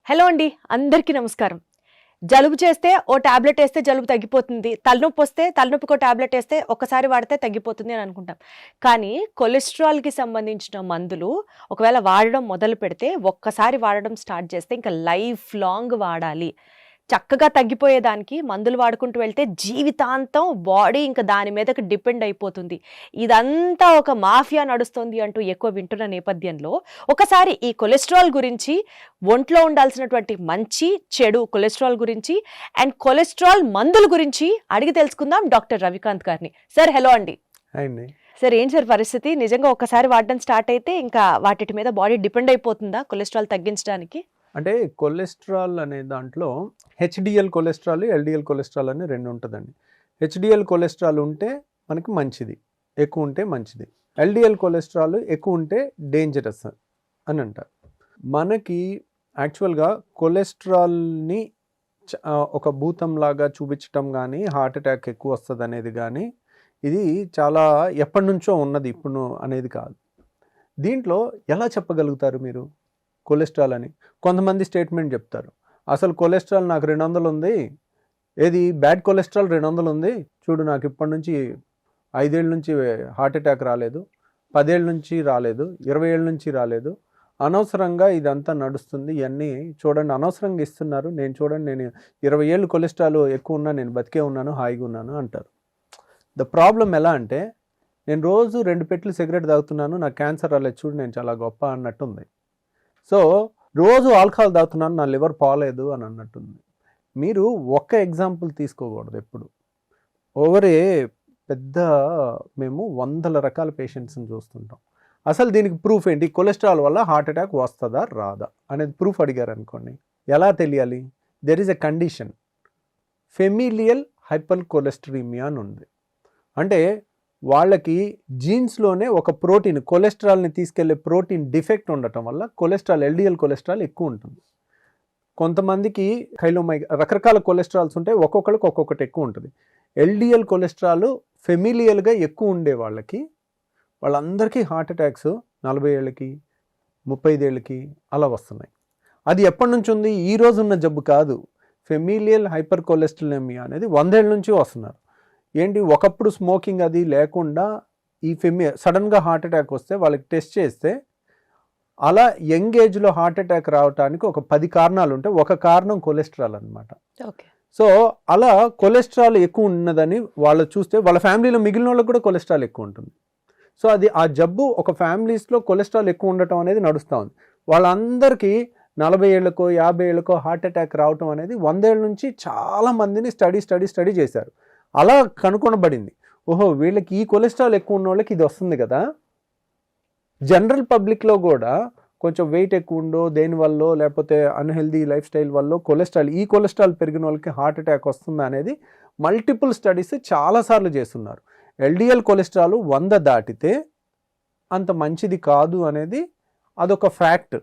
Hello అండి, అందరికీ నమస్కారం. జలుబు చేస్తే ఓ టాబ్లెట్ వేస్తే జలుబు తగ్గిపోతుంది, తలనొప్పి వస్తే తలనొప్పికో టాబ్లెట్ వేస్తే ఒక్కసారి వాడితే తగ్గిపోతుంది అని అనుకుంటాం. కానీ కొలెస్ట్రాల్కి సంబంధించిన మందులు ఒకవేళ వాడడం మొదలు పెడితే, ఒక్కసారి వాడడం స్టార్ట్ చేస్తే ఇంకా లైఫ్ లాంగ్ వాడాలి. చక్కగా తగ్గిపోయేదానికి మందులు వాడుకుంటూ వెళ్తే జీవితాంతం బాడీ ఇంకా దాని మీదకి డిపెండ్ అయిపోతుంది. ఇదంతా ఒక మాఫియా నడుస్తుంది అంటూ ఎక్కువ వింటున్న నేపథ్యంలో ఒకసారి ఈ కొలెస్ట్రాల్ గురించి, ఒంట్లో ఉండాల్సినటువంటి మంచి చెడు కొలెస్ట్రాల్ గురించి అండ్ కొలెస్ట్రాల్ మందుల గురించి అడిగి తెలుసుకుందాం డాక్టర్ రవికాంత్ గారిని. సార్ హలో అండి. సార్ ఏంటి సార్ పరిస్థితి? నిజంగా ఒక్కసారి వాడడం స్టార్ట్ అయితే ఇంకా వాటి మీద బాడీ డిపెండ్ అయిపోతుందా కొలెస్ట్రాల్ తగ్గించడానికి? అంటే కొలెస్ట్రాల్ అనే దాంట్లో హెచ్డిఎల్ కొలెస్ట్రాల్, ఎల్డిఎల్ కొలెస్ట్రాల్ అని రెండు ఉంటుందండి. హెచ్డిఎల్ కొలెస్ట్రాల్ ఉంటే మనకి మంచిది, ఎక్కువ ఉంటే మంచిది. ఎల్డిఎల్ కొలెస్ట్రాల్ ఎక్కువ ఉంటే డేంజరస్ అని అంటారు. మనకి యాక్చువల్గా కొలెస్ట్రాల్ని ఒక భూతంలాగా చూపించటం కానీ, హార్ట్ అటాక్ ఎక్కువ వస్తుంది అనేది కానీ, ఇది చాలా ఎప్పటి నుంచో ఉన్నది, ఇప్పుడు అనేది కాదు. దీంట్లో ఎలా చెప్పగలుగుతారు మీరు కొలెస్ట్రాల్ అని? కొంతమంది స్టేట్మెంట్ చెప్తారు, అసలు కొలెస్ట్రాల్ నాకు 200 ఉంది, ఏది బ్యాడ్ కొలెస్ట్రాల్ 200 ఉంది చూడు, నాకు ఇప్పటి నుంచి 5 ఏళ్ళ నుంచి హార్ట్ అటాక్ రాలేదు, 10 ఏళ్ళ నుంచి రాలేదు, 20 ఏళ్ళ నుంచి రాలేదు, అనవసరంగా ఇదంతా నడుస్తుంది, ఇవన్నీ చూడండి అనవసరంగా ఇస్తున్నారు, నేను చూడండి నేను 20 ఏళ్ళు కొలెస్ట్రాల్ ఎక్కువ ఉన్నా నేను బతికే ఉన్నాను, హాయిగా ఉన్నాను అంటారు. ద ప్రాబ్లం ఎలా అంటే, నేను రోజు 2 పెట్లు సిగరెట్ తాగుతున్నాను, నాకు క్యాన్సర్ రాలేదు చూడు, నేను చాలా గొప్ప అన్నట్టుంది. సో రోజు ఆల్కహాల్ తాగుతున్నాను, నా లివర్ పోలేదు అని అన్నట్టుంది. మీరు ఒక్క ఎగ్జాంపుల్ తీసుకోకూడదు ఎప్పుడు. ఓవరే పెద్ద మేము 100 రకాల పేషెంట్స్ని చూస్తుంటాం. అసలు దీనికి ప్రూఫ్ ఏంటి? కొలెస్ట్రాల్ వల్ల హార్ట్ అటాక్ వస్తుందా రాదా అనేది ప్రూఫ్ అడిగారు అనుకోండి, ఎలా తెలియాలి? There is a condition, familial hyper cholesterolemia అని ఉంది. అంటే వాళ్ళకి జీన్స్లోనే ఒక ప్రోటీన్, కొలెస్ట్రాల్ని తీసుకెళ్లే ప్రోటీన్ డిఫెక్ట్ ఉండటం వల్ల కొలెస్ట్రాల్, ఎల్డిఎల్ కొలెస్ట్రాల్ ఎక్కువ ఉంటుంది. కొంతమందికి రకరకాల కొలెస్ట్రాల్స్ ఉంటాయి, ఒక్కొక్కరికి ఒక్కొక్కటి ఎక్కువ ఉంటుంది. ఎల్డిఎల్ కొలెస్ట్రాల్ ఫెమిలియల్గా ఎక్కువ ఉండే వాళ్ళందరికీ హార్ట్ అటాక్స్ 40 ఏళ్ళకి 35 ఏళ్ళకి అలా వస్తున్నాయి. అది ఎప్పటి నుంచి ఉంది? ఈ రోజు ఉన్న జబ్బు కాదు. ఫెమిలియల్ హైపర్ కొలెస్ట్రాలేమియా అనేది 100 ఏళ్ళ నుంచి వస్తున్నారు. ఏంటి, ఒకప్పుడు స్మోకింగ్ అది లేకుండా ఈ సడన్గా హార్ట్ అటాక్ వస్తే వాళ్ళకి టెస్ట్ చేస్తే అలా యంగ్ ఏజ్లో హార్ట్ అటాక్ రావడానికి ఒక 10 కారణాలు ఉంటాయి, ఒక కారణం కొలెస్ట్రాల్ అనమాట. సో అలా కొలెస్ట్రాల్ ఎక్కువ ఉన్నదని వాళ్ళు చూస్తే వాళ్ళ ఫ్యామిలీలో మిగిలిన వాళ్ళకి కూడా కొలెస్ట్రాల్ ఎక్కువ ఉంటుంది. సో అది ఆ జబ్బు ఒక ఫ్యామిలీస్లో కొలెస్ట్రాల్ ఎక్కువ ఉండటం అనేది నడుస్తూ ఉంది. వాళ్ళందరికీ 40 ఏళ్ళకో 50 ఏళ్ళకో హార్ట్ అటాక్ రావటం అనేది 100 ఏళ్ళ నుంచి చాలా మందిని స్టడీ చేశారు. అలా కనుగొనబడింది, ఓహో వీళ్ళకి ఈ కొలెస్ట్రాల్ ఎక్కువ ఉన్న వాళ్ళకి ఇది వస్తుంది కదా. జనరల్ పబ్లిక్లో కూడా కొంచెం వెయిట్ ఎక్కువ ఉండో దేనివల్ల, లేకపోతే అన్హెల్దీ లైఫ్ స్టైల్ వల్ల ఈ కొలెస్ట్రాల్ పెరిగిన వాళ్ళకి హార్ట్ అటాక్ వస్తుందా అనేది మల్టిపుల్ స్టడీస్ చాలాసార్లు చేస్తున్నారు. ఎల్డిఎల్ కొలెస్ట్రాల్ 100 దాటితే అంత మంచిది కాదు అనేది అదొక ఫ్యాక్ట్.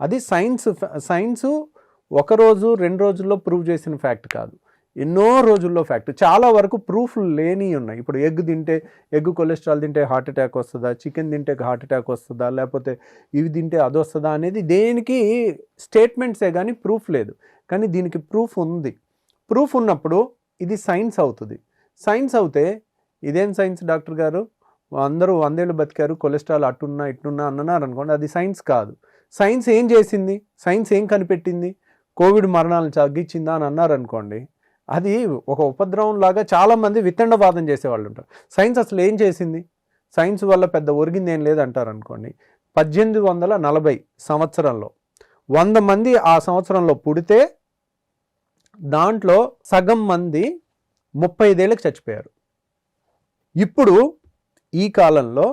అది సైన్స్ ఒకరోజు 2 రోజుల్లో ప్రూవ్ చేసిన ఫ్యాక్ట్ కాదు, ఎన్నో రోజుల్లో ఫ్యాక్ట్. చాలా వరకు ప్రూఫ్లు లేని ఉన్నాయి. ఇప్పుడు ఎగ్ కొలెస్ట్రాల్ తింటే హార్ట్ అటాక్ వస్తుందా, చికెన్ తింటే హార్ట్ అటాక్ వస్తుందా, లేకపోతే ఇవి తింటే అది వస్తుందా అనేది దేనికి స్టేట్మెంట్సే కానీ ప్రూఫ్ లేదు. కానీ దీనికి ప్రూఫ్ ఉంది. ప్రూఫ్ ఉన్నప్పుడు ఇది సైన్స్ అవుతుంది. సైన్స్ అవుతే ఇదేం సైన్స్ డాక్టర్ గారు, అందరూ 100 ఏళ్ళు బతికారు, కొలెస్ట్రాల్ అట్టున్నా ఇట్టున్నా అన్నారు అనుకోండి, అది సైన్స్ కాదు. సైన్స్ ఏం చేసింది? సైన్స్ ఏం కనిపెట్టింది? కోవిడ్ మరణాలను తగ్గించిందా అని అన్నారు అనుకోండి, అది ఒక ఉపద్రవం లాగా చాలామంది వితండవాదం చేసేవాళ్ళు ఉంటారు. సైన్స్ అసలు ఏం చేసింది? సైన్స్ వల్ల పెద్ద ఒరిగింది ఏం లేదంటారు అనుకోండి. 1840 సంవత్సరంలో 100 మంది ఆ సంవత్సరంలో పుడితే దాంట్లో సగం మంది 35 ఏళ్ళకి చచ్చిపోయారు. ఇప్పుడు ఈ కాలంలో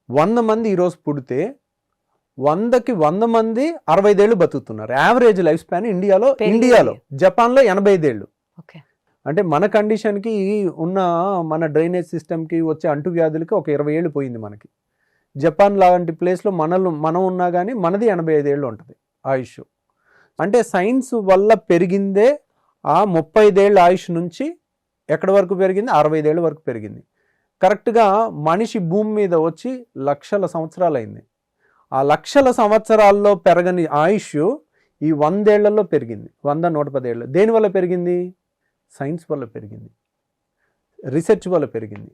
100 మంది ఈరోజు పుడితే 100కి 100 మంది 65 ఏళ్ళు బతుకుతున్నారు. యావరేజ్ లైఫ్ స్పాన్ ఇండియాలో. జపాన్లో 85 ఏళ్ళు. అంటే మన కండిషన్కి ఉన్న మన డ్రైనేజ్ సిస్టమ్కి వచ్చే అంటువ్యాధులకి ఒక 20 ఏళ్ళు పోయింది మనకి. జపాన్ లాంటి ప్లేస్లో మనం ఉన్నా కానీ మనది 85 ఏళ్ళు ఉంటుంది ఆయుష్. అంటే సైన్స్ వల్ల పెరిగిందే ఆ 35 ఏళ్ళ ఆయుష్ నుంచి ఎక్కడి వరకు పెరిగింది? 65 ఏళ్ళ వరకు పెరిగింది. కరెక్ట్గా మనిషి భూమి మీద వచ్చి లక్షల సంవత్సరాలు అయింది. ఆ లక్షల సంవత్సరాల్లో పెరగని ఆయుష్ ఈ 100 ఏళ్లలో పెరిగింది, 100-110 ఏళ్ళు. దేనివల్ల పెరిగింది? సైన్స్ వల్ల పెరిగింది, రీసెర్చ్ వల్ల పెరిగింది.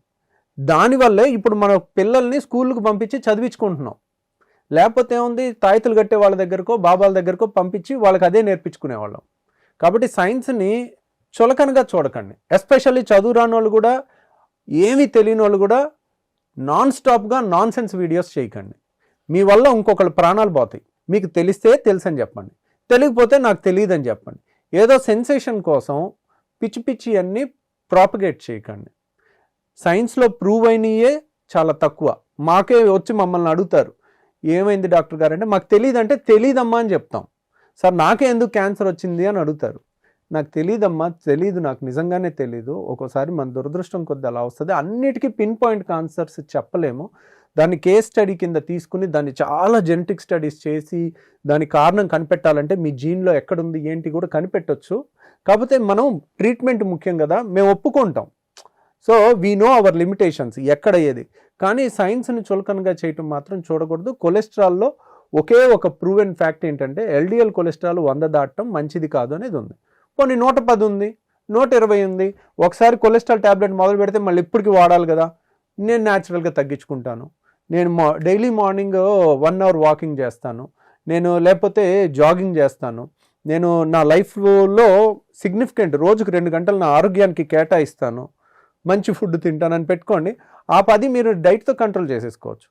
దానివల్లే ఇప్పుడు మన పిల్లల్ని స్కూళ్ళకు పంపించి చదివించుకుంటున్నాం. లేకపోతే ఏముంది, తాయితులు కట్టే వాళ్ళ దగ్గరకో బాబాల దగ్గరకో పంపించి వాళ్ళకి అదే నేర్పించుకునేవాళ్ళం. కాబట్టి సైన్స్ని చులకనగా చూడకండి. ఎస్పెషల్లీ చదువు రాని వాళ్ళు కూడా, ఏమీ తెలియని వాళ్ళు కూడా నాన్ స్టాప్గా నాన్ సెన్స్ వీడియోస్ చేయకండి. మీ వల్ల ఇంకొకళ్ళు ప్రాణాలు పోతాయి. మీకు తెలిస్తే తెలుసని చెప్పండి, తెలియకపోతే నాకు తెలియదని చెప్పండి. ఏదో సెన్సేషన్ కోసం పిచ్చి పిచ్చి అన్నీ ప్రాపగేట్ చేయకండి. సైన్స్లో ప్రూవ్ అయినయే చాలా తక్కువ. మాకే వచ్చి మమ్మల్ని అడుగుతారు, ఏమైంది డాక్టర్ గారు అంటే, మాకు తెలియదు అంటే తెలియదమ్మా అని చెప్తాం. సార్ నాకే ఎందుకు క్యాన్సర్ వచ్చింది అని అడుగుతారు. నాకు తెలియదమ్మా, తెలీదు, నాకు నిజంగానే తెలీదు. ఒక్కోసారి మన దురదృష్టం కొద్ది అలా వస్తుంది. అన్నిటికీ పిన్ పాయింట్ ఆన్సర్స్ చెప్పలేము. దాన్ని కేస్ స్టడీ కింద తీసుకుని దాన్ని చాలా జెనెటిక్ స్టడీస్ చేసి దాని కారణం కనిపెట్టాలంటే మీ జీన్లో ఎక్కడుంది ఏంటి కూడా కనిపెట్టవచ్చు. కాకపోతే మనం ట్రీట్మెంట్ ముఖ్యం కదా, మేము ఒప్పుకుంటాం. So we know our limitations ఎక్కడ ఏది. కానీ సైన్స్ని చులకనగా చేయటం మాత్రం చూడకూడదు. కొలెస్ట్రాల్లో ఒకే ఒక ప్రూవెన్ ఫ్యాక్ట్ ఏంటంటే ఎల్డిఎల్ కొలెస్ట్రాల్ 100 దాటడం మంచిది కాదు అనేది ఉంది. పోనీ 110 ఉంది, 120 ఉంది. ఒకసారి కొలెస్ట్రాల్ ట్యాబ్లెట్ మొదలు పెడితే మళ్ళీ ఇప్పటికి వాడాలి కదా. నేను న్యాచురల్గా తగ్గించుకుంటాను. నేను డైలీ మార్నింగ్ 1 అవర్ వాకింగ్ చేస్తాను, నేను లేకపోతే జాగింగ్ చేస్తాను. నేను నా లైఫ్లో సిగ్నిఫికెంట్ రోజుకు 2 గంటలు నా ఆరోగ్యానికి కేటాయిస్తాను, మంచి ఫుడ్ తింటానని పెట్టుకోండి. ఆ 10 మీరు డైట్తో కంట్రోల్ చేసేసుకోవచ్చు.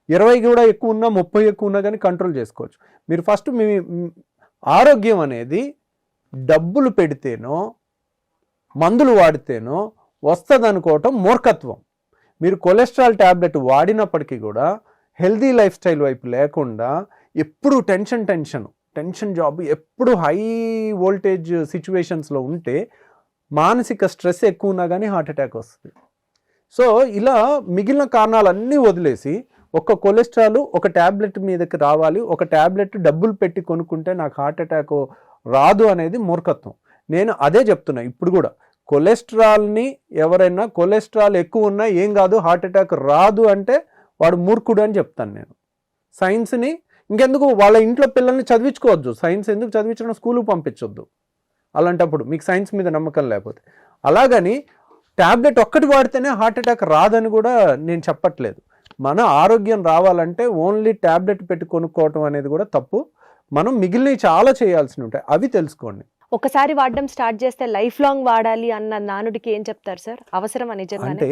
20 కూడా ఎక్కువ ఉన్నా, 30 ఎక్కువ ఉన్నా కానీ కంట్రోల్ చేసుకోవచ్చు. మీరు ఫస్ట్ మీ ఆరోగ్యం అనేది డబ్బులు పెడితేనో మందులు వాడితేనో వస్తుంది అనుకోవటం మూర్ఖత్వం. మీరు కొలెస్ట్రాల్ ట్యాబ్లెట్ వాడినప్పటికీ కూడా హెల్దీ లైఫ్ స్టైల్ వైపు లేకుండా ఎప్పుడు టెన్షన్ జాబ్, ఎప్పుడు హై వోల్టేజ్ సిచ్యువేషన్స్లో ఉంటే మానసిక స్ట్రెస్ ఎక్కువ ఉన్నా కానీ హార్ట్ అటాక్ వస్తుంది. సో ఇలా మిగిలిన కారణాలన్నీ వదిలేసి ఒక కొలెస్ట్రాల్ ఒక ట్యాబ్లెట్ మీదకి రావాలి, ఒక ట్యాబ్లెట్ డబ్బులు పెట్టి కొనుక్కుంటే నాకు హార్ట్ అటాక్ రాదు అనేది మూర్ఖత్వం. నేను అదే చెప్తున్నా ఇప్పుడు కూడా. కొలెస్ట్రాల్ని ఎవరైనా కొలెస్ట్రాల్ ఎక్కువ ఉన్నా ఏం కాదు, హార్ట్ అటాక్ రాదు అంటే వాడు మూర్ఖుడు అని చెప్తాను నేను. సైన్స్ని ఇంకెందుకు వాళ్ళ ఇంట్లో పిల్లల్ని చదివించుకోవద్దు, సైన్స్ ఎందుకు చదివించడం, స్కూల్కి పంపించొద్దు అలాంటప్పుడు మీకు సైన్స్ మీద నమ్మకం లేకపోతే. అలాగని ట్యాబ్లెట్ ఒక్కటి వాడితేనే హార్ట్ అటాక్ రాదని కూడా నేను చెప్పట్లేదు. మన ఆరోగ్యం రావాలంటే ఓన్లీ ట్యాబ్లెట్ పెట్టి కొనుక్కోవటం అనేది కూడా తప్పు. మనం మిగిలినవి చాలా చేయాల్సి ఉంటాయి, అవి తెలుసుకోండి. ఒకసారి వాడడం స్టార్ట్ చేస్తే లైఫ్ లాంగ్ వాడాలి అన్న నానుడికి ఏం చెప్తారు సార్? అవసరం నిజంగా అంటే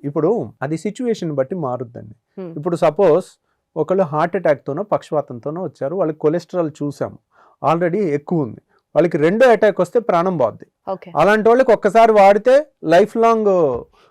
ఇప్పుడు అది సిచ్యువేషన్ బట్టి మారుద్దండి. ఇప్పుడు సపోజ్ ఒకళ్ళు హార్ట్ అటాక్తోనో పక్షవాతంతోనో వచ్చారు, వాళ్ళకి కొలెస్ట్రాల్ చూసాము ఆల్రెడీ ఎక్కువ ఉంది, వాళ్ళకి రెండో అటాక్ వస్తే ప్రాణం పోద్ది. అలాంటి వాళ్ళకి ఒక్కసారి వాడితే life long.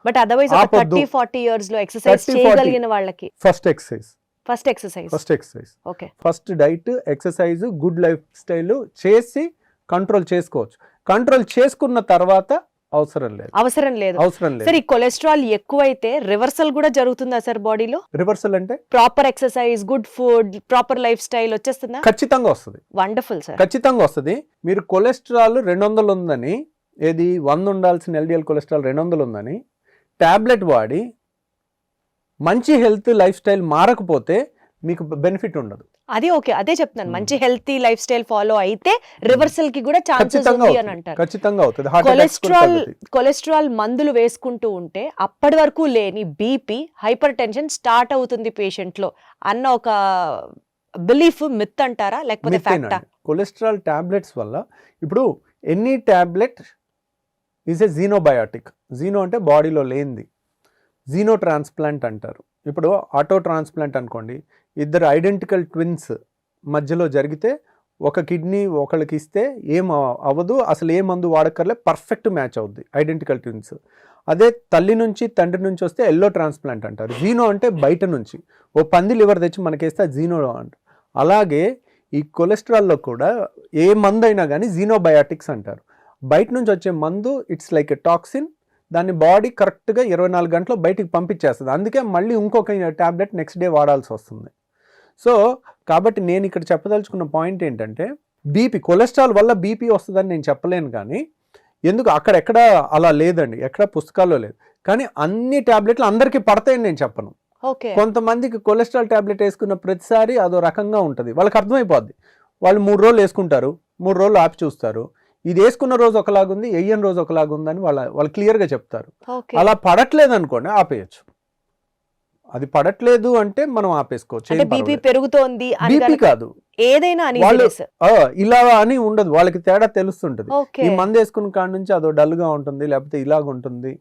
But otherwise 30-40 years లో ఎక్సర్సైజ్ చేయగలిగిన వాళ్ళకి first exercise okay, first diet, exercise, good life style చేసి కంట్రోల్ చేసుకోవచ్చు. కంట్రోల్ చేసుకున్న తర్వాత అవసరం లేదు. సార్ ఈ కొలెస్ట్రాల్ ఎక్కువైతే రివర్సల్ కూడా జరుగుతుందా సార్ బాడీలో? రివర్సల్ అంటే proper exercise, good food, proper life style వచ్చేస్తుందా? ఖచ్చితంగా వస్తుంది. వండర్ఫుల్ సార్, ఖచ్చితంగా వస్తుంది. మీరు కొలెస్ట్రాల్ 200 ఉందని, ఏది 100 ఉండాల్సిన ఎల్డిఎల్ కొలెస్ట్రాల్ 200 ఉందని టాబ్లెట్ వాడి మంచి హెల్త్ లైఫ్ స్టైల్ మారకపోతే మీకు బెనిఫిట్ ఉండదు. అది ఓకే, అదే చెప్తున్నాను. మంచి హెల్తీ లైఫ్ స్టైల్ ఫాలో అయితే రివర్సల్ కి కూడా ఛాన్సెస్ ఉంది అని అంటారు. ఖచ్చితంగా అవుతుంది. కొలెస్ట్రాల్ మందులు వేసుకుంటూ ఉంటే అప్పటి వరకు లేని బీపీ, హైపర్ టెన్షన్ స్టార్ట్ అవుతుంది పేషెంట్ లో అన్న ఒక బిలీఫ్, మిత్ అంటారా లేకపోతే ఫ్యాక్టా? కొలెస్ట్రాల్ టాబ్లెట్స్ వల్ల ఇప్పుడు ఎనీ టాబ్లెట్ ఈజ్ ఏ జీనోబయాటిక్. జీనో అంటే బాడీలో లేనిది, జీనో ట్రాన్స్ప్లాంట్ అంటారు. ఇప్పుడు ఆటో ట్రాన్స్ప్లాంట్ అనుకోండి, ఇద్దరు ఐడెంటికల్ ట్విన్స్ మధ్యలో జరిగితే ఒక కిడ్నీ ఒకళ్ళకి ఇస్తే ఏం అవ్వదు, అసలు ఏ మందు వాడక్కర్లే, పర్ఫెక్ట్ మ్యాచ్ అవుద్ది ఐడెంటికల్ ట్విన్స్. అదే తల్లి నుంచి తండ్రి నుంచి వస్తే ఎల్లో ట్రాన్స్ప్లాంట్ అంటారు. జీనో అంటే బయట నుంచి ఓ పంది లివర్ తెచ్చి మనకేస్తే జీనో అంటారు. అలాగే ఈ కొలెస్ట్రాల్లో కూడా ఏ మందు అయినా కానీ జీనోబయాటిక్స్ అంటారు. బయట నుంచి వచ్చే మందు ఇట్స్ లైక్ ఎ టాక్సిన్, దాన్ని బాడీ కరెక్ట్గా 24 గంటలు బయటికి పంపించేస్తుంది. అందుకే మళ్ళీ ఇంకొక ట్యాబ్లెట్ నెక్స్ట్ డే వాడాల్సి వస్తుంది. సో కాబట్టి నేను ఇక్కడ చెప్పదలుచుకున్న పాయింట్ ఏంటంటే, బీపీ, కొలెస్ట్రాల్ వల్ల బీపీ వస్తుందని నేను చెప్పలేను. కానీ ఎందుకు అక్కడెక్కడ అలా లేదండి, ఎక్కడ పుస్తకాల్లో లేదు. కానీ అన్ని ట్యాబ్లెట్లు అందరికీ పడతాయని నేను చెప్పను. కొంతమందికి కొలెస్ట్రాల్ ట్యాబ్లెట్ వేసుకున్న ప్రతిసారి అదో రకంగా ఉంటుంది, వాళ్ళకి అర్థమైపోద్ది. వాళ్ళు 3 రోజులు వేసుకుంటారు, 3 రోజులు ఆపి చూస్తారు, ఇది వేసుకున్న రోజు ఒకలాగుంది, వెయ్యని రోజు ఒకలాగుందని వాళ్ళు క్లియర్గా చెప్తారు. ఓకే. అలా పడట్లేదు అనుకోండి ఆపేయచ్చు. అది పడట్లేదు అంటే మనం ఆపేసుకోవచ్చు. అంటే బీపీ పెరుగుతోంది అని బీపీ గనక కాదు, ఏదైనా వాళ్ళు uneasiness. ఇలా అని ఉండదు, వాళ్ళకి తేడా తెలుస్తుంటది. ఓకే. ఈ మందు వేసుకున్న కాడ నుంచి అదో డల్ గా ఉంటుంది, లేకపోతే ఇలాగ ఉంటుంది.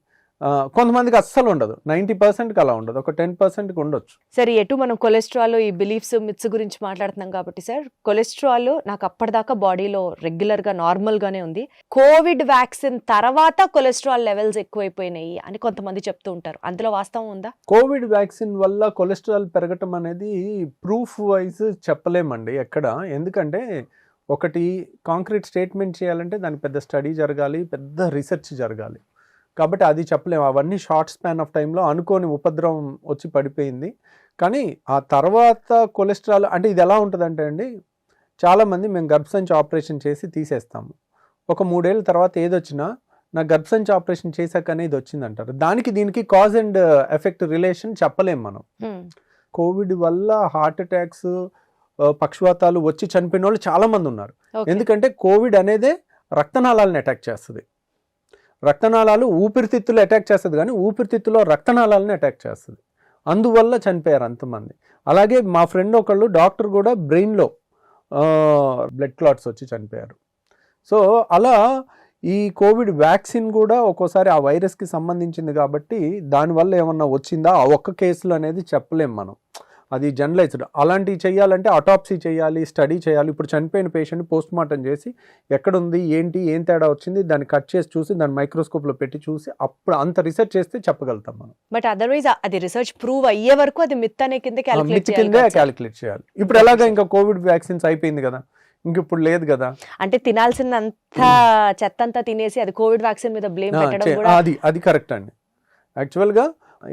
కొంతమందికి అస్సలు ఉండదు, 90%కి అలా ఉండదు, ఒక 10%కి ఉండొచ్చు. సరే, ఎటు మనం కొలెస్ట్రాల్, ఈ బిలీఫ్స్, మిత్స్ గురించి మాట్లాడుతున్నాం కాబట్టి సార్, కొలెస్ట్రాల్ నాకు అప్పటిదాకా బాడీలో రెగ్యులర్ గా నార్మల్ గానే ఉంది. కోవిడ్ వ్యాక్సిన్ తర్వాత కొలెస్ట్రాల్ లెవెల్స్ ఎక్కువైపోయినాయి అని కొంతమంది చెప్తూ ఉంటారు. అందులో వాస్తవం ఉందా? కోవిడ్ వ్యాక్సిన్ వల్ల కొలెస్ట్రాల్ పెరగటం అనేది ప్రూఫ్ వైజ్ చెప్పలేమండి ఎక్కడ. ఎందుకంటే ఒకటి కాంక్రీట్ స్టేట్మెంట్ చేయాలంటే దానికి పెద్ద స్టడీ జరగాలి, పెద్ద రీసెర్చ్ జరగాలి. కాబట్టి అది చెప్పలేము. అవన్నీ షార్ట్ స్పాన్ ఆఫ్ టైంలో అనుకోని ఉపద్రవం వచ్చి పడిపోయింది. కానీ ఆ తర్వాత కొలెస్ట్రాల్ అంటే ఇది ఎలా ఉంటుందంటే అండి, చాలామంది మేము గర్భసంచి ఆపరేషన్ చేసి తీసేస్తాము, ఒక 3 ఏళ్ళ తర్వాత ఏదొచ్చినా నా గర్భసంచి ఆపరేషన్ చేశాకనే ఇది వచ్చింది అంటారు. దానికి దీనికి కాజ్ అండ్ ఎఫెక్ట్ రిలేషన్ చెప్పలేము మనం. కోవిడ్ వల్ల హార్ట్ అటాక్స్, పక్షవాతాలు వచ్చి చనిపోయిన వాళ్ళు చాలామంది ఉన్నారు. ఎందుకంటే కోవిడ్ అనేదే రక్తనాళాలను అటాక్ చేస్తుంది. రక్తనాళాలు ఊపిరితిత్తులు అటాక్ చేస్తుంది, కానీ ఊపిరితిత్తులో రక్తనాళాలను అటాక్ చేస్తుంది. అందువల్ల చనిపోయారు అంతమంది. అలాగే మా ఫ్రెండ్ ఒకళ్ళు డాక్టర్ కూడా బ్రెయిన్లో బ్లడ్ క్లాట్స్ వచ్చి చనిపోయారు. సో అలా ఈ కోవిడ్ వ్యాక్సిన్ కూడా ఒక్కోసారి ఆ వైరస్కి సంబంధించింది కాబట్టి దానివల్ల ఏమన్నా వచ్చిందా ఆ ఒక్క కేసులు అనేది చెప్పలేం మనం. అది జనరలైజ్డ్. అలాంటివి చేయాలంటే అటాప్సీ చేయాలి, స్టడీ చేయాలి. ఇప్పుడు చనిపోయిన పేషెంట్ పోస్ట్ మార్టం చేసి ఎక్కడుంది, ఏంటి, ఏం తేడా వచ్చింది, దాన్ని కట్ చేసి చూసి దాన్ని మైక్రోస్కోప్లో పెట్టి చూసి అప్పుడు అంత రీసెర్చ్ చేస్తే చెప్పగలుగుతాం మనం. బట్ అదర్వైజ్ అది రీసెర్చ్ ప్రూవ్ అయ్యే వరకు అది మిత్ అనే కింద మిత్ కిందే క్యాలిక్యులేట్ చేయాలి. ఇప్పుడు ఎలాగా ఇంకా కోవిడ్ వ్యాక్సిన్స్ అయిపోయింది కదా, ఇంక ఇప్పుడు లేదు కదా. అంటే తినాల్సినంత చెత్త అంతా తినేసి అది కోవిడ్ వ్యాక్సిన్ మీద బ్లేమ్ పెట్టడం కూడా అది కరెక్ట్ అండి. యాక్చువల్గా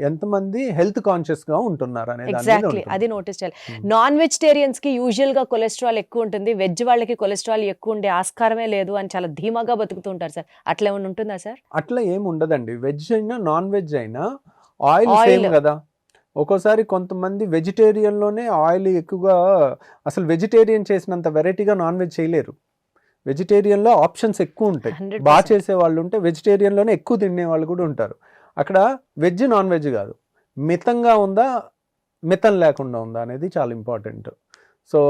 ఎంతమంది హెల్త్ కాన్షియస్ గా ఉంటున్నారు అనేది ఎగ్జాక్ట్లీ అది నోటీస్ చేయాలి. నాన్ వెజిటేరియన్స్ కి యూజువల్ గా కొలెస్ట్రాల్ ఎక్కువ ఉంటుంది, వెజ్ వాళ్ళకి కొలెస్ట్రాల్ ఎక్కువ ఉండే ఆస్కారమే లేదు అని చాలా ధీమాగా బతుకుతూ ఉంటారు సార్. అట్లా ఏమైనా ఉంటుందా సార్? అట్లా ఏమి ఉండదండి. వెజ్ అయినా నాన్ వెజ్ అయినా ఆయిల్ సేమ్ కదా. ఒక్కోసారి కొంతమంది వెజిటేరియన్లోనే ఆయిల్ ఎక్కువగా, అసలు వెజిటేరియన్ చేసినంత వెరైటీగా నాన్ వెజ్ చేయలేరు. వెజిటేరియన్లో ఆప్షన్స్ ఎక్కువ ఉంటాయి, బాగా చేసే వాళ్ళు ఉంటే వెజిటేరియన్లోనే ఎక్కువ తినే వాళ్ళు కూడా ఉంటారు. అక్కడ వెజ్ నాన్ వెజ్ కాదు, మితంగా ఉందా మితం లేకుండా ఉందా అనేది చాలా ఇంపార్టెంట్. సో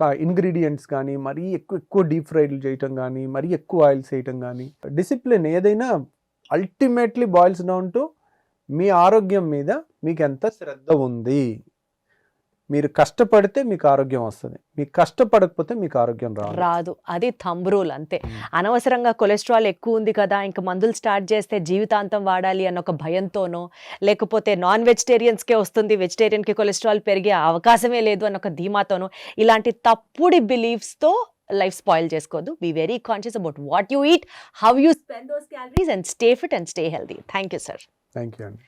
ఆ ఇంగ్రీడియంట్స్ కానీ మరీ ఎక్కువ డీప్ ఫ్రైలు చేయటం కానీ, మరీ ఎక్కువ ఆయిల్స్ వేయటం కానీ, డిసిప్లిన్ ఏదైనా ultimately boils down to me ఆరోగ్యం మీద మీకు ఎంత శ్రద్ధ ఉంది. మీరు కష్టపడితే మీకు ఆరోగ్యం వస్తుంది, మీకు కష్టపడకపోతే మీకు ఆరోగ్యం రాదు. అది థంబ్ రూల్ అంతే. అనవసరంగా కొలెస్ట్రాల్ ఎక్కువ ఉంది కదా ఇంకా మందులు స్టార్ట్ చేస్తే జీవితాంతం వాడాలి అన్న ఒక భయంతోనో, లేకపోతే నాన్ వెజిటేరియన్స్కే వస్తుంది, వెజిటేరియన్కి కొలెస్ట్రాల్ పెరిగే అవకాశమే లేదు అన్న ఒక ధీమాతోనో, ఇలాంటి తప్పుడు బిలీఫ్స్తో లైఫ్ స్పాయిల్ చేసుకోవద్దు. Be very conscious about what you eat, how you spend those calories and stay fit and stay healthy. Thank you sir. Thank you అండి.